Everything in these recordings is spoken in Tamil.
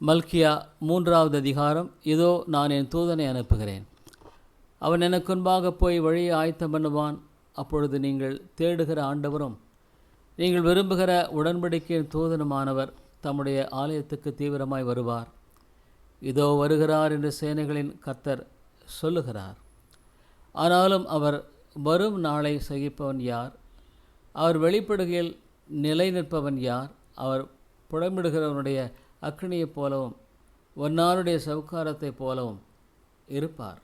மல்கியா 3வது அதிகாரம். இதோ நான் என் தூதனை அனுப்புகிறேன், அவன் எனக்கு முன்பாக போய் வழியை ஆயத்தம் பண்ணுவான். அப்பொழுது நீங்கள் தேடுகிற ஆண்டவரும் நீங்கள் விரும்புகிற உடன்படிக்கையின் தூதனுமானவர் தம்முடைய ஆலயத்துக்கு தீவிரமாய் வருவார். இதோ வருகிறார் என்று சேனைகளின் கர்த்தர் சொல்லுகிறார். ஆனாலும் அவர் வரும் நாளை சகிப்பவன் யார்? அவர் வெளிப்படுகையில் நிலை நிற்பவன் யார்? அவர் புடமிடுகிறவனுடைய அக்னியைப் போலவும் ஒன்னாருடைய சவுக்காரத்தைப் போலவும் இருப்பார்.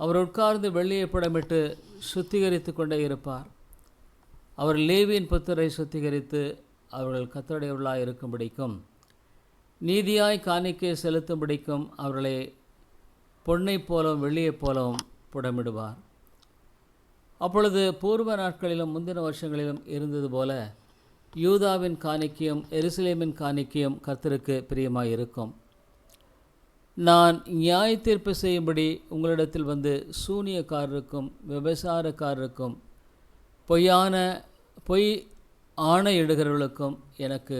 அவர் உட்கார்ந்து வெள்ளியை புடமிட்டு சுத்திகரித்து கொண்டே இருப்பார். அவர் லேவியின் புத்தரை சுத்திகரித்து அவர்கள் கர்த்தருடையவர்களாய் இருக்கும்படிக்கும் நீதியாய் காணிக்கை செலுத்தும்படிக்கும் அவர்களை பொன்னைப் போலவும் வெள்ளியைப் போலவும் புடமிடுவார். அப்பொழுது பூர்வ நாட்களிலும் முந்தின வருஷங்களிலும் இருந்தது போல யூதாவின் காணிக்கையும் எருசலேமின் காணிக்கையும் கர்த்தருக்கு பிரியமாய் இருக்கும். நான் நியாய தீர்ப்பு செய்யும்படி உங்களிடத்தில் வந்து சூனியக்காரருக்கும் விபசாரக்காரருக்கும் பொய் ஆணையிடுகிறவர்களுக்கும் எனக்கு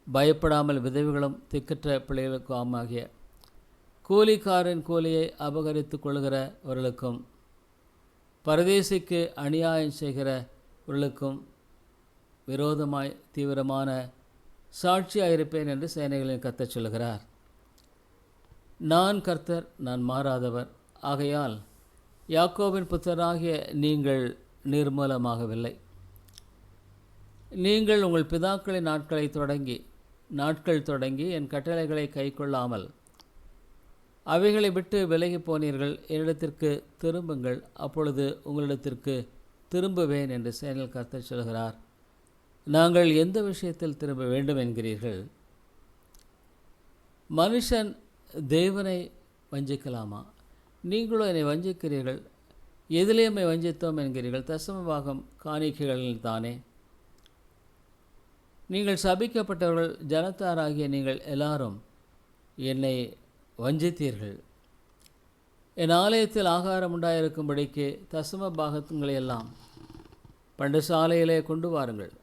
பயப்படாமல் விதவைகளும் திக்கற்ற பிள்ளைகளுக்கும் ஆகிய கூலிக்காரன் கூலியை அபகரித்து கொள்கிறவர்களுக்கும் பரதேசிக்கு அநியாயம் செய்கிறவர்களுக்கும் விரோதமாய் தீவிரமான சாட்சியாயிருப்பேன் என்று சேனைகளின் கர்த்தர் சொல்கிறார். நான் கர்த்தர், நான் மாறாதவர். ஆகையால் யாக்கோபின் புத்தராகிய நீங்கள் நிர்மூலமாகவில்லை. நீங்கள் உங்கள் பிதாக்களின் நாட்கள் தொடங்கி என் கட்டளைகளை கைக்கொள்ளாமல் அவைகளை விட்டு விலகி போனீர்கள். என்னிடத்திற்கு திரும்புங்கள், அப்பொழுது உங்களிடத்திற்கு திரும்புவேன் என்று சேனையில் கர்த்தர் சொல்கிறார். நாங்கள் எந்த விஷயத்தில் திரும்ப வேண்டும் என்கிறீர்கள்? மனுஷன் தேவனை வஞ்சிக்கலாமா? நீங்களோ என்னை வஞ்சிக்கிறீர்கள். எதிலே நம்மை வஞ்சித்தோம் என்கிறீர்கள்? தசமபாகம் காணிக்கைகளில் தானே. நீங்கள் சபிக்கப்பட்டவர்கள், ஜனத்தாராகிய நீங்கள் எல்லாரும் என்னை வஞ்சித்தீர்கள். என் ஆலயத்தில் ஆகாரம் உண்டாயிருக்கும்படிக்கு தசம பாகங்களை எல்லாம் பண்டசாலையிலே கொண்டு வாருங்கள்.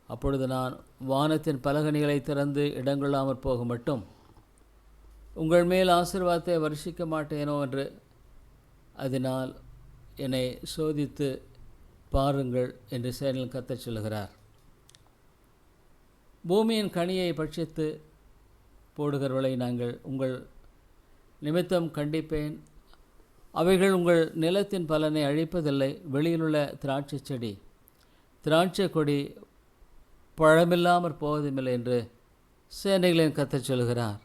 அப்பொழுது நான் வானத்தின் பலகணிகளை திறந்து இடங்கொள்ளாமற் போக மட்டும் உங்கள் மேல் ஆசீர்வாதத்தை வருஷிக்க மாட்டேனோ என்று அதனால் என்னை சோதித்து பாருங்கள் என்று சேனையில் கர்த்தர் சொல்லுகிறார். பூமியின் கனியை பட்சித்து போடுகிறவர்களை நாங்கள் உங்கள் நிமித்தம் கண்டிப்பேன். அவைகள் உங்கள் நிலத்தின் பலனை அழிப்பதில்லை. வெளியிலுள்ள திராட்சை கொடி பழமில்லாமற் போவதுமில்லை என்று சேனைகளின் கர்த்தர் சொல்கிறார்.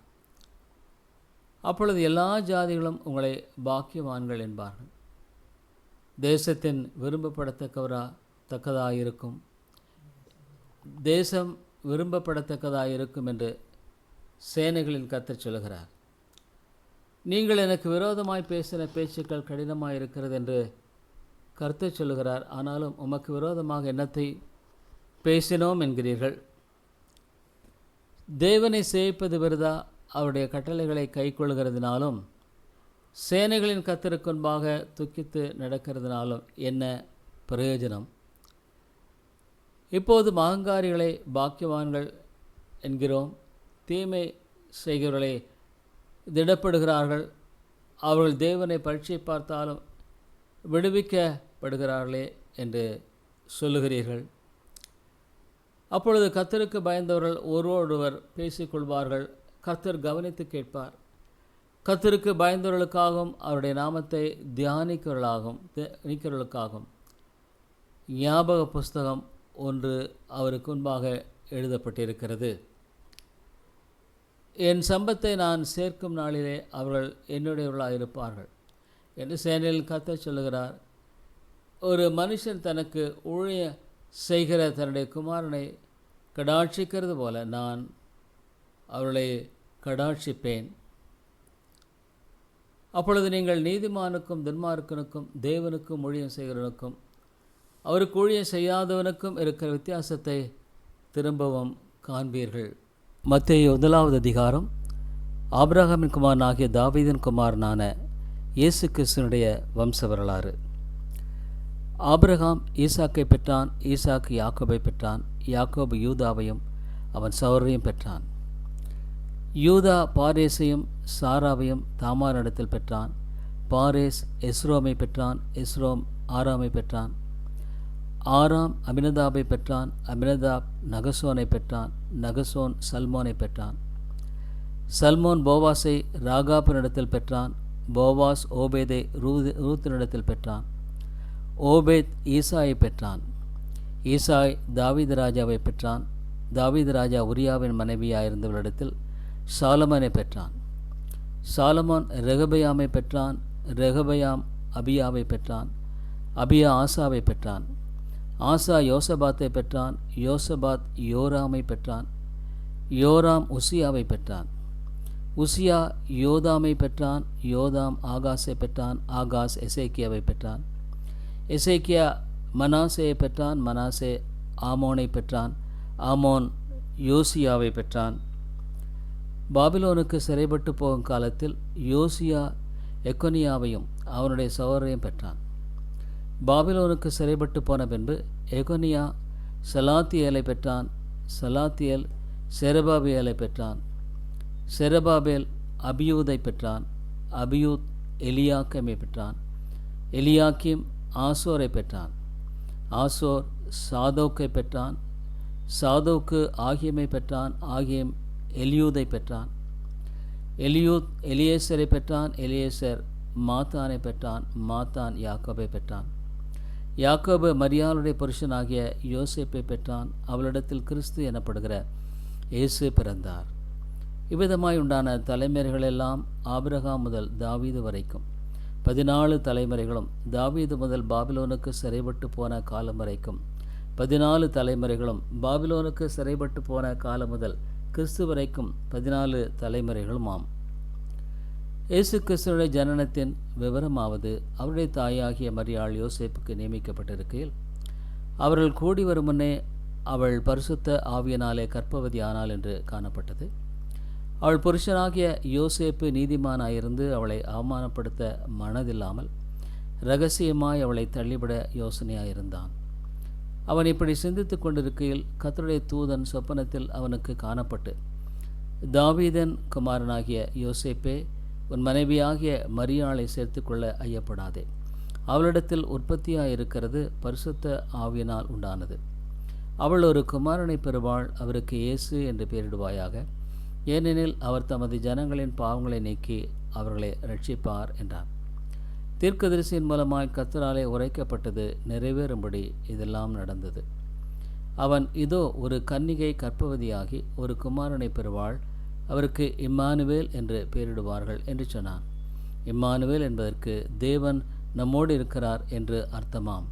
அப்பொழுது எல்லா ஜாதிகளும் உங்களை பாக்கியவான்கள் என்பார்கள். தேசத்தின் விரும்பப்படத்தக்கதாயிருக்கும், தேசம் விரும்பப்படத்தக்கதாயிருக்கும் என்று சேனைகளின் கர்த்தர் சொல்கிறார். நீங்கள் எனக்கு விரோதமாய் பேசின பேச்சுக்கள் கடினமாயிருக்கிறது என்று கர்த்தர் சொல்லுகிறார். ஆனாலும் உமக்கு விரோதமாக என்னத்தை பேசினோம் என்கிறீர்கள்? தேவனை சேவிப்பது விருதா, அவருடைய கட்டளைகளை கைக்கொள்கிறதுனாலும் சேனைகளின் கர்த்தருக்கு முன்பாக துக்கித்து நடக்கிறதுனாலும் என்ன பிரயோஜனம்? இப்போது அகங்காரிகளை பாக்கியவான்கள் என்கிறோம், தீமை செய்கிறவர்களை திடப்படுகிறார்கள். அவர்கள் தேவனை பரீட்சை பார்த்தாலும் விடுவிக்கப்படுகிறார்களே என்று சொல்லுகிறீர்கள். அப்பொழுது கர்த்தருக்கு பயந்தவர்கள் ஒருவொருவர் பேசிக்கொள்வார்கள். கர்த்தர் கவனித்து கேட்பார். கர்த்தருக்கு பயந்தவர்களுக்காகவும் அவருடைய நாமத்தை தியானிக்கிறவர்களுக்காகவும் ஞாபக புஸ்தகம் ஒன்று அவருக்கு முன்பாக எழுதப்பட்டிருக்கிறது. என் சம்பத்தை நான் சேர்க்கும் நாளிலே அவர்கள் என்னுடையவர்களாக இருப்பார்கள் என்று சேனையில் கர்த்தர் சொல்லுகிறார். ஒரு மனுஷன் தனக்கு ஊழிய செய்கிற தன்னுடைய குமாரனை கடாட்சிக்கிறது போல நான் அவர்களை கடாட்சிப்பேன். அப்பொழுது நீங்கள் நீதிமானுக்கும் துன்மார்க்கனுக்கும் தேவனுக்கும் ஊழியம் செய்கிறவனுக்கும் அவருக்கு ஊழியம் செய்யாதவனுக்கும் இருக்கிற வித்தியாசத்தை திரும்பவும் காண்பீர்கள். மத்தேயு 1வது அதிகாரம். ஆபிரகாமின் குமாரனாகிய தாவீதின் குமாரனான இயேசு கிறிஸ்துவினுடைய வம்ச வரலாறு. ஆபிரகாம் ஈசாக்கை பெற்றான், ஈசாக்கு யாக்கோபை பெற்றான், யாக்கோபு யூதாவையும் அவன் சகோதரரையும் பெற்றான். யூதா பாரேசையும் சாராவையும் தாமாரிடத்தில் பெற்றான். பாரேஸ் எஸ்ரோமை பெற்றான். எஸ்ரோம் ஆராமை பெற்றான். ஆராம் அமினதாபை பெற்றான். அமினதாப் நகசோனை பெற்றான். நகசோன் சல்மோனை பெற்றான். சல்மோன் போவாஸை ராகாபினிடத்தில் பெற்றான். போவாஸ் ஓபேதை ரூத்தினிடத்தில் பெற்றான். ஓபேத் ஈசாயை பெற்றான். ஈசாய் தாவீது ராஜாவை பெற்றான். தாவீது ராஜா உரியாவின் மனைவியாயிருந்தவளிடத்தில் சாலமோனை பெற்றான். சாலமோன் ரெகபயாமை பெற்றான். ரெகபயாம் அபியாவை பெற்றான். அபியா ஆசாவை பெற்றான். ஆசா யோசபாத்தை பெற்றான். யோசபாத் யோராமை பெற்றான். யோராம் உசியாவை பெற்றான். உசியா யோதாமை பெற்றான். யோதாம் ஆகாஸை பெற்றான். ஆகாஸ் எசேக்கியாவை பெற்றான். எசேக்கியா மனாசேயை பெற்றான். மனாசே ஆமோனை பெற்றான். ஆமோன் யோசியாவை பெற்றான். பாபிலோனுக்கு சிறைப்பட்டு போகும் காலத்தில் யோசியா எக்கொனியாவையும் அவனுடைய சகோதரையும் பெற்றான். பாபிலோனுக்கு சிறைப்பட்டு போன பின்பு எகொனியா சலாத்தியேலை பெற்றான். சலாத்தியேல் செரபாபேலை பெற்றான். செரபாபேல் அபியூதை பெற்றான். அபியூத் எலியாக்கிமை பெற்றான். எலியாக்கிம் ஆசோரை பெற்றான். ஆசோர் சாதோக்கை பெற்றான். சாதோக்கு ஆகியமை பெற்றான். ஆகியம் எலியூதை பெற்றான். எலியூத் எலியேசரை பெற்றான். எலியேசர் மாத்தானை பெற்றான். மாத்தான் யாக்கோபை பெற்றான். யாக்கோபு மரியாளுடைய புருஷனாகிய யோசேப்பை பெற்றான். அவளிடத்தில் கிறிஸ்து எனப்படுகிற இயேசு பிறந்தார். இவ்விதமாய் உண்டான தலைமுறைகளெல்லாம் ஆபிரகாம் முதல் தாவீது வரைக்கும் 14 தலைமுறைகளும், தாவீது முதல் பாபிலோனுக்கு சிறைப்பட்டு போன காலம் வரைக்கும் 14 தலைமுறைகளும், பாபிலோனுக்கு சிறைப்பட்டு போன காலம் முதல் கிறிஸ்து வரைக்கும் 14 தலைமுறைகளுமாம். இயேசு கிறிஸ்துடைய ஜனனத்தின் விவரமாவது, அவருடைய தாயாகிய மரியாள் யோசேப்புக்கு நியமிக்கப்பட்டிருக்கையில் அவர்கள் கூடி வரும் முன்னே அவள் பரிசுத்த ஆவியினாலே கர்ப்பவதி ஆனாள் என்று காணப்பட்டது. அவள் புருஷனாகிய யோசேப்பு நீதிமானாயிருந்து அவளை அவமானப்படுத்த மனதில்லாமல் இரகசியமாய் அவளை தள்ளிவிட யோசனையாயிருந்தான். அவன் இப்படி சிந்தித்து கொண்டிருக்கையில் கர்த்தருடைய தூதன் சொப்பனத்தில் அவனுக்கு காணப்பட்டு, தாவீதன் குமாரனாகிய யோசேப்பே, உன் மனைவியாகிய மரியாளை சேர்த்துக்கொள்ள ஐயப்படாதே. அவளிடத்தில் உற்பத்தியாயிருக்கிறது பரிசுத்த ஆவியினால் உண்டானது. அவள் ஒரு குமாரனை பெறுவாள். அவருக்கு இயேசு என்று பெயரிடுவாயாக. ஏனெனில் அவர் தமது ஜனங்களின் பாவங்களை நீக்கி அவர்களை ரட்சிப்பார் என்றார். தீர்க்கதரிசியின் மூலமாய் கர்த்தராலே உரைக்கப்பட்டது நிறைவேறும்படி இதெல்லாம் நடந்தது. அவன், இதோ ஒரு கன்னிகை கர்ப்பவதியாகி ஒரு குமாரனை பெறுவாள். அவருக்கு இம்மானுவேல் என்று பெயரிடுவார்கள் என்று சொன்னான். இம்மானுவேல் என்பதற்கு தேவன் நம்மோடு இருக்கிறார் என்று அர்த்தமாம்.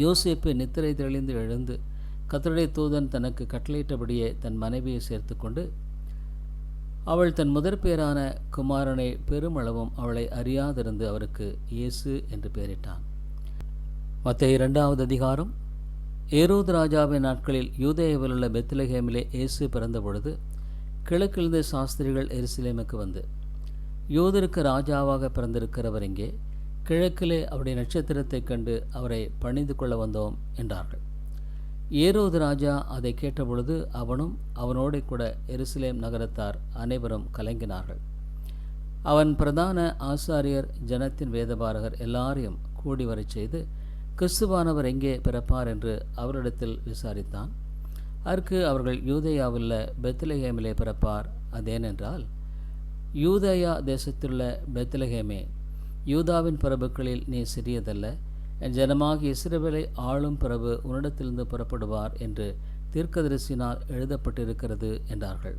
யோசேப்பு நித்திரை தெளிந்து எழுந்து கர்த்தருடைய தூதன் தனக்கு கட்டளையிட்டபடியே தன் மனைவியை சேர்த்து கொண்டு அவள் தன் முதற் பேரான குமாரனை பெருமளவும் அவளை அறியாதிருந்து அவருக்கு இயேசு என்று பெயரிட்டான். மத்தேயு 2வது அதிகாரம். ஏரோது ராஜாவின் நாட்களில் யூதேயாவில் உள்ள பெத்லகேமிலே இயேசு பிறந்தபொழுது கிழக்கிலிருந்து சாஸ்திரிகள் எருசலேமுக்கு வந்து, யூதருக்கு ராஜாவாக பிறந்திருக்கிறவர் எங்கே? கிழக்கிலே அவருடைய நட்சத்திரத்தைக் கண்டு அவரை பணிந்து கொள்ள வந்தோம் என்றார்கள். ஏரோது ராஜா அதை கேட்டபொழுது அவனும் அவனோடு கூட எருசலேம் நகரத்தார் அனைவரும் கலங்கினார்கள். அவன் பிரதான ஆசாரியர், ஜனத்தின் வேதபாரகர் எல்லாரையும் கூடி வரச் செய்து, கிறிஸ்துவானவர் எங்கே பிறப்பார் என்று அவரிடத்தில் விசாரித்தான். அதற்கு அவர்கள், யூதேயாவுள்ள பெத்லகேமிலே பிறப்பார். அதேனென்றால், யூதேயா தேசத்துள்ள பெத்லகேமே, யூதாவின் பிரபுக்களில் நீ சிறியதல்ல, என் ஜனமாகிய இஸ்ரவேலை ஆளும் பிரபு உன்னிடத்திலிருந்து புறப்படுவார் என்று தீர்க்கதரிசினால் எழுதப்பட்டிருக்கிறது என்றார்கள்.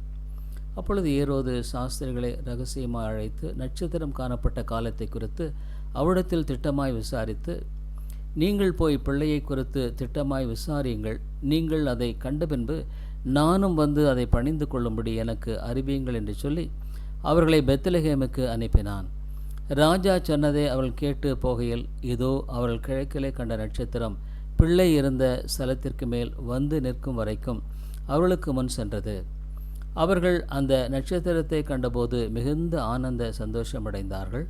அப்பொழுது ஏரோது சாஸ்திரிகளை இரகசியமாய் அழைத்து நட்சத்திரம் காணப்பட்ட காலத்தை குறித்து அவரிடத்தில் திட்டமாய் விசாரித்து, நீங்கள் போய் பிள்ளையை குறித்து திட்டமாய் விசாரியுங்கள். நீங்கள் அதை கண்ட பின்பு நானும் வந்து அதை பணிந்து கொள்ளும்படி எனக்கு அறிவியுங்கள் என்று சொல்லி அவர்களை பெத்லகேமுக்கு அனுப்பினான். ராஜா சொன்னதை அவள் கேட்டு போகையில், இதோ அவர்கள் கிழக்கிலே கண்ட நட்சத்திரம் பிள்ளை இருந்த ஸ்தலத்திற்கு மேல் வந்து நிற்கும் வரைக்கும் அவர்களுக்கு முன் சென்றது. அவர்கள் அந்த நட்சத்திரத்தை கண்டபோது மிகுந்த ஆனந்த சந்தோஷமடைந்தார்கள்.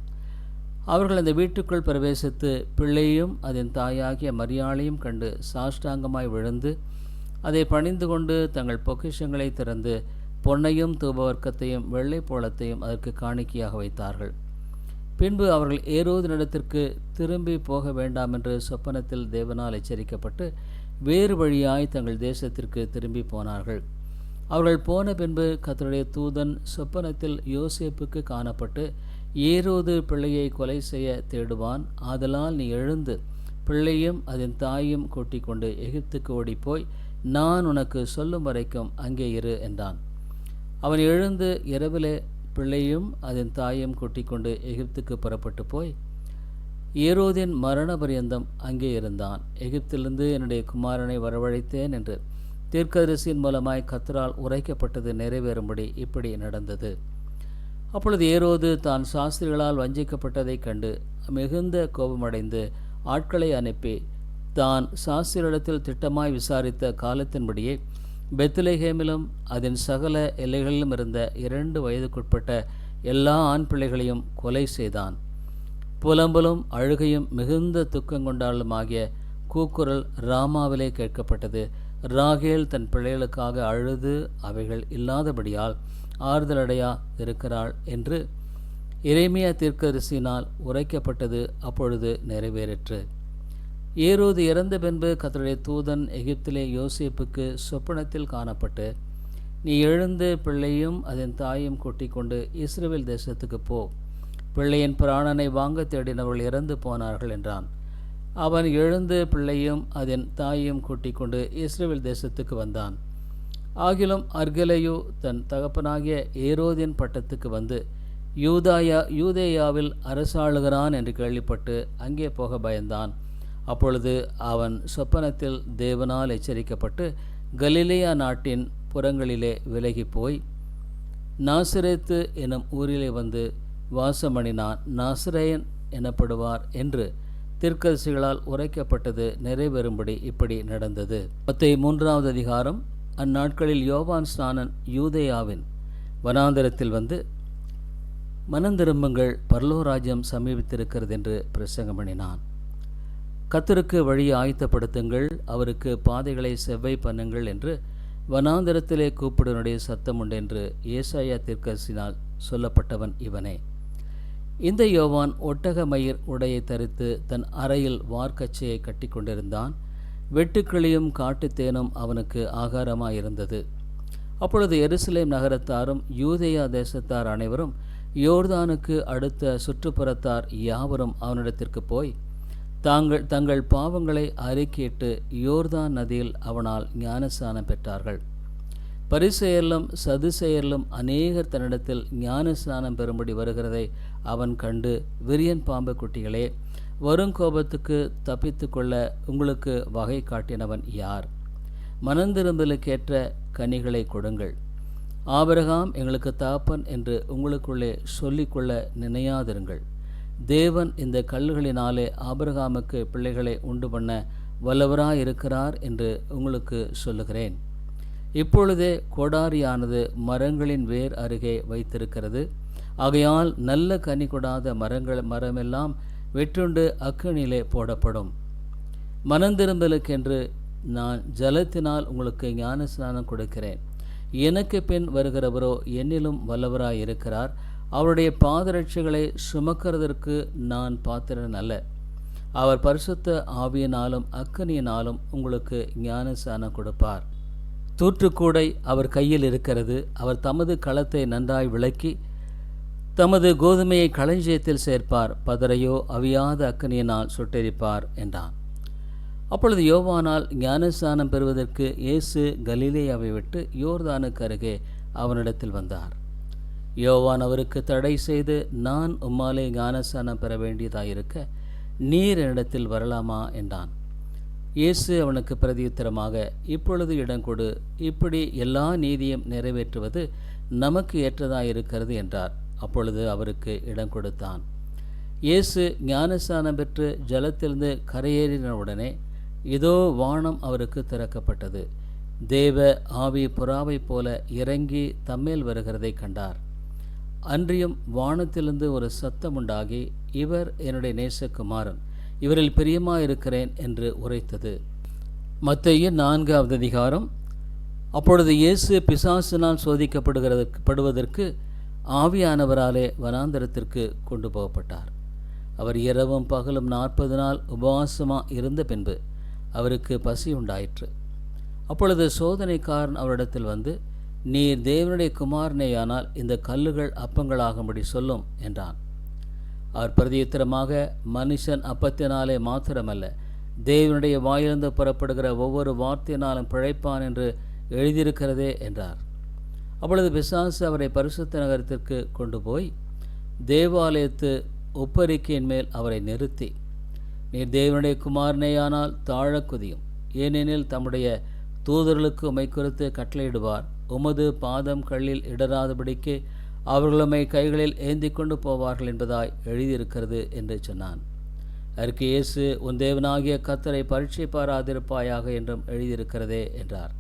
அவர்கள் அந்த வீட்டுக்குள் பிரவேசித்து பிள்ளையும் அதன் தாயாகிய மரியாளையும் கண்டு சாஷ்டாங்கமாய் விழுந்து அதை பணிந்து கொண்டு தங்கள் பொக்கிஷங்களை திறந்து பொன்னையும் தூபவர்க்கத்தையும் வெள்ளை போளத்தையும் அதற்கு காணிக்கையாக வைத்தார்கள். பின்பு அவர்கள் ஏரோதினிடத்திற்கு திரும்பி போக வேண்டாம் என்று சொப்பனத்தில் தேவனால் எச்சரிக்கப்பட்டு வேறு வழியாய் தங்கள் தேசத்திற்கு திரும்பி போனார்கள். அவர்கள் போன பின்பு கர்த்தருடைய தூதன் சொப்பனத்தில் யோசேப்புக்கு காணப்பட்டு, ஏரோது பிள்ளையை கொலை செய்ய தேடுவான், ஆதலால் நீ எழுந்து பிள்ளையும் அதன் தாயும் கூட்டிக் கொண்டு எகிப்துக்கு ஓடிப்போய் நான் உனக்கு சொல்லும் வரைக்கும் அங்கே இரு என்றான். அவன் எழுந்து இரவிலே பிள்ளையும் அதன் தாயும் கூட்டிக் கொண்டு எகிப்துக்கு புறப்பட்டு போய் ஏரோதின் மரண பரியந்தம் அங்கே இருந்தான். எகிப்திலிருந்து என்னுடைய குமாரனை வரவழைத்தேன் என்று தீர்க்கதரிசியின் மூலமாய் கர்த்தரால் உரைக்கப்பட்டது நிறைவேறும்படி இப்படி நடந்தது. அப்பொழுது ஏரோது தான் சாஸ்திரிகளால் வஞ்சிக்கப்பட்டதைக் கண்டு மிகுந்த கோபமடைந்து ஆட்களை அனுப்பி தான் சாஸ்திரியிடத்தில் திட்டமாய் விசாரித்த காலத்தின்படியே பெத்லெகேமிலும் அதன் சகல எல்லைகளிலும் இருந்த 2 வயதுக்குட்பட்ட எல்லா ஆண் பிள்ளைகளையும் கொலை செய்தான். புலம்பலும் அழுகையும் மிகுந்த துக்கங்கொண்டாளுமாகிய கூக்குரல் ராமாவிலே கேட்கப்பட்டது. ராகேல் தன் பிள்ளைகளுக்காக அழுது அவைகள் இல்லாதபடியால் ஆறுதலடையா இருக்கிறாள் என்று எரேமியா தீர்க்கதரிசியினால் உரைக்கப்பட்டது அப்பொழுது நிறைவேறிற்று. ஏரோது இறந்த பின்பு கர்த்தருடைய தூதன் எகிப்திலே யோசேப்புக்கு சொப்பனத்தில் காணப்பட்டு, நீ எழுந்து பிள்ளையும் அதன் தாயும் கூட்டிக் கொண்டு இஸ்ரவேல் தேசத்துக்கு போ, பிள்ளையின் பிராணனை வாங்க தேடினவர்கள் இறந்து போனார்கள் என்றான். அவன் எழுந்து பிள்ளையும் அதன் தாயையும் கூட்டிக் கொண்டு இஸ்ரவேல் தேசத்துக்கு வந்தான். ஆகிலும் அர்கெலையு தன் தகப்பனாகிய ஏரோதின் பட்டத்துக்கு வந்து யூதேயாவில் அரசாளுகிறான் என்று கேள்விப்பட்டு அங்கே போக பயந்தான். அப்பொழுது அவன் சொப்பனத்தில் தேவனால் எச்சரிக்கப்பட்டு கலிலேயா நாட்டின் புறங்களிலே விலகி போய் நாசரேத்து எனும் ஊரிலே வந்து வாசமணினான். நாசரேயன் எனப்படுவார் என்று தீர்க்கதரிசிகளால் உரைக்கப்பட்டது நிறைவேறும்படி இப்படி நடந்தது. மத்தேயு 3வது அதிகாரம். அந்நாட்களில் யோவான் ஸ்நானன் யூதேயாவின் வனாந்தரத்தில் வந்து, மனந்திரும்புங்கள், பரலோராஜ்யம் சமீபித்திருக்கிறது என்று பிரசங்கம் பண்ணினான். கர்த்தருக்கு வழியை ஆயத்தப்படுத்துங்கள், அவருக்கு பாதைகளை செவ்வை பண்ணுங்கள் என்று வனாந்தரத்திலே கூப்பிடுவனுடைய சத்தம் உண்டு என்று ஏசாயா தீர்க்கதரிசியினால் சொல்லப்பட்டவன் இவனே. இந்த யோவான் ஒட்டக மயிர் உடையை தரித்து தன் அறையில் வார்க்கச்சையை கட்டி கொண்டிருந்தான். வெட்டுக்கிளியும் காட்டுத்தேனும் அவனுக்கு ஆகாரமாயிருந்தது. அப்பொழுது எருசலேம் நகரத்தாரும் யூதேயா தேசத்தார் அனைவரும் யோர்தானுக்கு அடுத்த சுற்றுப்புறத்தார் யாவரும் அவனிடத்திற்கு போய் தங்கள் பாவங்களை அறிக்கையிட்டு யோர்தான் நதியில் அவனால் ஞானஸ்நானம் பெற்றார்கள். பரிசேயரிலும் சதுசேயரிலும் அநேகர் தன்னிடத்தில் ஞானஸ்நானம் பெறும்படி வருகிறதை அவன் கண்டு, விரியன் பாம்பு குட்டிகளே, வருங்கோபத்துக்கு தப்பித்து கொள்ள உங்களுக்கு வகை காட்டினவன் யார்? மனந்திரும்பலுக்கேற்ற கனிகளை கொடுங்கள். ஆபிரகாம் எங்களுக்கு தகப்பன் என்று உங்களுக்குள்ளே சொல்லிக்கொள்ள நினையாதிருங்கள். தேவன் இந்த கல்லுகளினாலே ஆபிரகாமுக்கு பிள்ளைகளை உண்டு பண்ண வல்லவராயிருக்கிறார் என்று உங்களுக்கு சொல்லுகிறேன். இப்பொழுதே கோடாரியானது மரங்களின் வேர் அருகே வைத்திருக்கிறது. ஆகையால் நல்ல கனி கொடாத மரமெல்லாம் வெற்றுண்டு அக்கினியிலே போடப்படும். மனந்திரும்பலுக்கென்று நான் ஜலத்தினால் உங்களுக்கு ஞானஸ்நானம் கொடுக்கிறேன். எனக்கு பின் வருகிறவரோ என்னிலும் வல்லவராயிருக்கிறார். அவருடைய பாதரட்சைகளை சுமக்கிறதற்கு நான் பாத்திரன் அல்ல. அவர் பரிசுத்த ஆவியினாலும் அக்கினியினாலும் உங்களுக்கு ஞானஸ்நானம் கொடுப்பார். தூற்றுக்கூடை அவர் கையில் இருக்கிறது. அவர் தமது களத்தை நன்றாய் விளக்கி தமது கோதுமையை களஞ்சியத்தில் சேர்ப்பார். பதரையோ அவியாத அக்கினியினால் சுட்டெரிப்பார் என்றான். அப்பொழுது யோவானால் ஞானஸ்நானம் பெறுவதற்கு இயேசு கலிலேயாவை விட்டு யோர்தானுக்கு அருகே அவனிடத்தில் வந்தார். யோவான் அவருக்கு தடை செய்து, நான் உம்மாலே ஞானஸ்நானம் பெற வேண்டியதாயிருக்க நீர் என்னிடத்தில் வரலாமா என்றான். இயேசு அவனுக்கு பிரதியுத்தரமாக, இப்பொழுது இடங்கொடு, இப்படி எல்லா நீதியும் நிறைவேற்றுவது நமக்கு ஏற்றதாயிருக்கிறது என்றார். அப்பொழுது அவருக்கு இடம் கொடுத்தான். இயேசு ஞானஸ்நானம் பெற்று ஜலத்திலிருந்து கரையேறினவுடனே இதோ வானம் அவருக்கு திறக்கப்பட்டது. தேவ ஆவி புறாவைப் போல இறங்கி தம்மேல் வருகிறதை கண்டார். அன்றியும் வானத்திலிருந்து ஒரு சத்தம் உண்டாகி, இவர் என்னுடைய நேசகுமாரன், இவரில் பிரியமாயிருக்கிறேன் என்று உரைத்தது. மத்தேயு 4வது அதிகாரம். அப்பொழுது இயேசு பிசாசினால் சோதிக்கப்படுவதற்கு ஆவியானவராலே வனாந்தரத்திற்கு கொண்டு போகப்பட்டார். அவர் இரவும் பகலும் 40 நாள் உபவாசமாக இருந்த பின்பு அவருக்கு பசி உண்டாயிற்று. அப்பொழுது சோதனைக்காரன் அவரிடத்தில் வந்து, நீர் தேவனுடைய குமாரனேயானால் இந்த கல்லுகள் அப்பங்களாகும்படி சொல்லும் என்றான். அவர் பிரதியுத்தரமாக, மனுஷன் அப்பத்தினாலே மாத்திரமல்ல, தேவனுடைய வாயிலிருந்து புறப்படுகிற ஒவ்வொரு வார்த்தையினாலும் பிழைப்பான் என்று எழுதியிருக்கிறதே என்றார். அப்பொழுது பிசாசு அவரை பரிசுத்த நகரத்திற்கு கொண்டு போய் தேவாலயத்து உப்பரிக்கையின் மேல் அவரை நிறுத்தி, நீர் தேவனுடைய குமாரனேயானால் தாழக் குதியும், ஏனெனில் தம்முடைய தூதர்களுக்கு உம்மை குறித்து கட்டளையிடுவார், உமது பாதம் கல்லில் இடராதபடிக்கு அவர்கள் உம்மை கைகளில் ஏந்தி கொண்டு போவார்கள் என்பதாய் எழுதியிருக்கிறது என்று சொன்னான். அதற்கு இயேசு, உன் தேவனாகிய கர்த்தரை பரீட்சை பாராதிருப்பாயாக என்றும் எழுதியிருக்கிறதே என்றார்.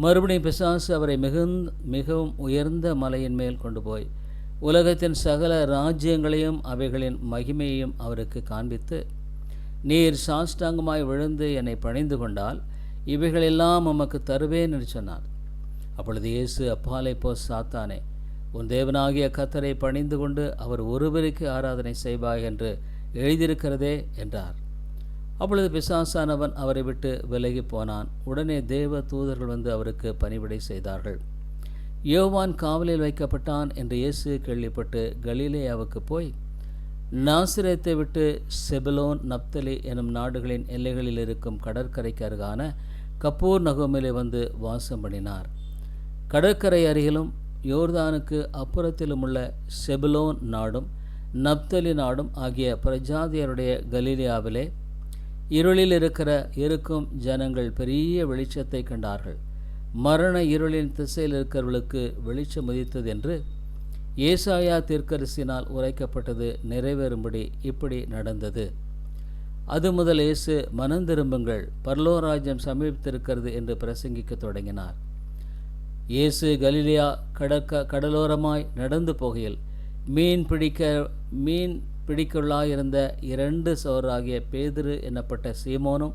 மறுபடியும் பிசாசு அவரை மிகவும் உயர்ந்த மலையின் மேல் கொண்டு போய் உலகத்தின் சகல ராஜ்யங்களையும் அவைகளின் மகிமையையும் அவருக்கு காண்பித்து, நீர் சாஷ்டாங்கமாய் விழுந்து என்னை பணிந்து கொண்டால் இவைகளெல்லாம் உமக்கு தருவேன் என்று சொன்னார். அப்பொழுது இயேசு, அப்பாலே போ சாத்தானே, உன் தேவனாகிய கர்த்தரை பணிந்து கொண்டு அவர் ஒருவருக்கு ஆராதனை செய்வாய் என்று எழுதியிருக்கிறதே என்றார். அப்பொழுது பிசாசானவன் அவரை விட்டு விலகி போனான். உடனே தேவ தூதர்கள் வந்து அவருக்கு பணிவிடை செய்தார்கள். யோவான் காவலில் வைக்கப்பட்டான் என்று இயேசு கேள்விப்பட்டு கலிலேயாவுக்கு போய் நாசிரேத்தை விட்டு செபுலோன், நப்தலி எனும் நாடுகளின் எல்லைகளில் இருக்கும் கடற்கரைக்கு அருகான கப்பூர் நகோமிலே வந்து வாசம் பண்ணினார். கடற்கரை அருகிலும் யோர்தானுக்கு அப்புறத்திலும் உள்ள செபுலோன் நாடும் நப்தலி நாடும் ஆகிய பிரஜாதியருடைய கலிலேயாவிலே இருளில் இருக்கும் ஜனங்கள் பெரிய வெளிச்சத்தை கண்டார்கள். மரண இருளின் திசையில் இருக்கிறவர்களுக்கு வெளிச்சம் உதித்தது என்று ஏசாயா தீர்க்கதரிசியினால் உரைக்கப்பட்டது நிறைவேறும்படி இப்படி நடந்தது. அது முதல் இயேசு, மனந்திரும்புங்கள், பரலோகராஜ்யம் சமீபித்திருக்கிறது என்று பிரசங்கிக்க தொடங்கினார். இயேசு கலிலேயா கடலோரமாய் நடந்து போகையில் மீன் பிடிக்கொள்ளாயிருந்த 2 சகோதரராகிய பேதுரு என்னப்பட்ட சீமோனும்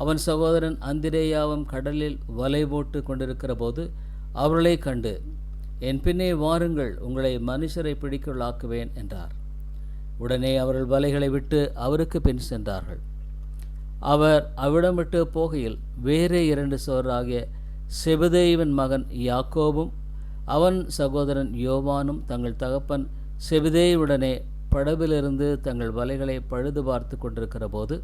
அவன் சகோதரன் அந்திரேயாவும் கடலில் வலை போட்டு கொண்டிருக்கிற போது அவர்களை கண்டு, என் பின்னே வாருங்கள், உங்களை மனுஷரை பிடிக்கொள்ளாக்குவேன் என்றார். உடனே அவர்கள் வலைகளை விட்டு அவருக்கு பின் சென்றார்கள். அவர் அவ்விடம் விட்டு போகையில் வேறே 2 சகோதரராகிய செபதேயுவின் மகன் யாக்கோபும் அவன் சகோதரன் யோவானும் தங்கள் தகப்பன் செபதேயுடனே படவிலிருந்து தங்கள் வலைகளை பழுது பார்த்து கொண்டிருக்கிற போது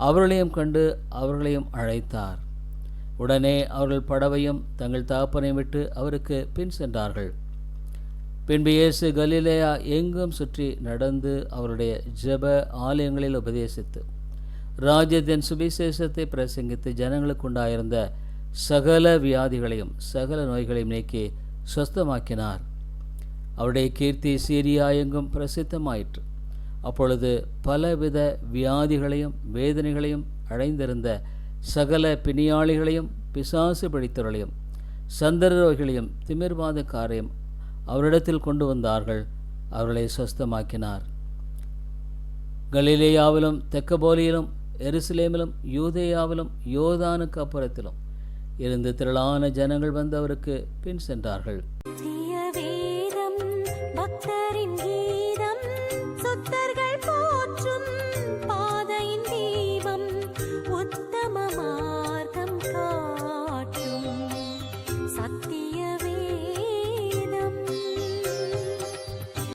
அவர்களையும் கண்டு அவர்களையும் அழைத்தார். உடனே அவர்கள் படவையும் தங்கள் தகப்பனையும் விட்டு அவருக்கு பின் சென்றார்கள். பின்பு இயேசு கலிலேயா எங்கும் சுற்றி நடந்து அவருடைய ஜெப ஆலயங்களில் உபதேசித்து ராஜ்யத்தின் சுவிசேஷத்தை பிரசங்கித்து ஜனங்களுக்கு உண்டாயிருந்த சகல வியாதிகளையும் சகல நோய்களையும் நீக்கி சுஸ்தமாக்கினார். அவருடைய கீர்த்தி சீரியா எங்கும் பிரசித்தமாயிற்று. அப்பொழுது பலவித வியாதிகளையும் வேதனைகளையும் அடைந்திருந்த சகல பிணியாளிகளையும் பிசாசு பிடித்தவர்களையும் சந்தரோகிகளையும் திமிர்வாதக்காரையும் அவரிடத்தில் கொண்டு வந்தார்கள். அவர்களை சுஸ்தமாக்கினார். கலிலேயாவிலும் தெக்கப்போலியிலும் எருசலேமிலும் யூதேயாவிலும் யோர்தானுக்கு அப்புறத்திலும் இருந்து திரளான ஜனங்கள் வந்து அவருக்கு பின் சென்றார்கள்.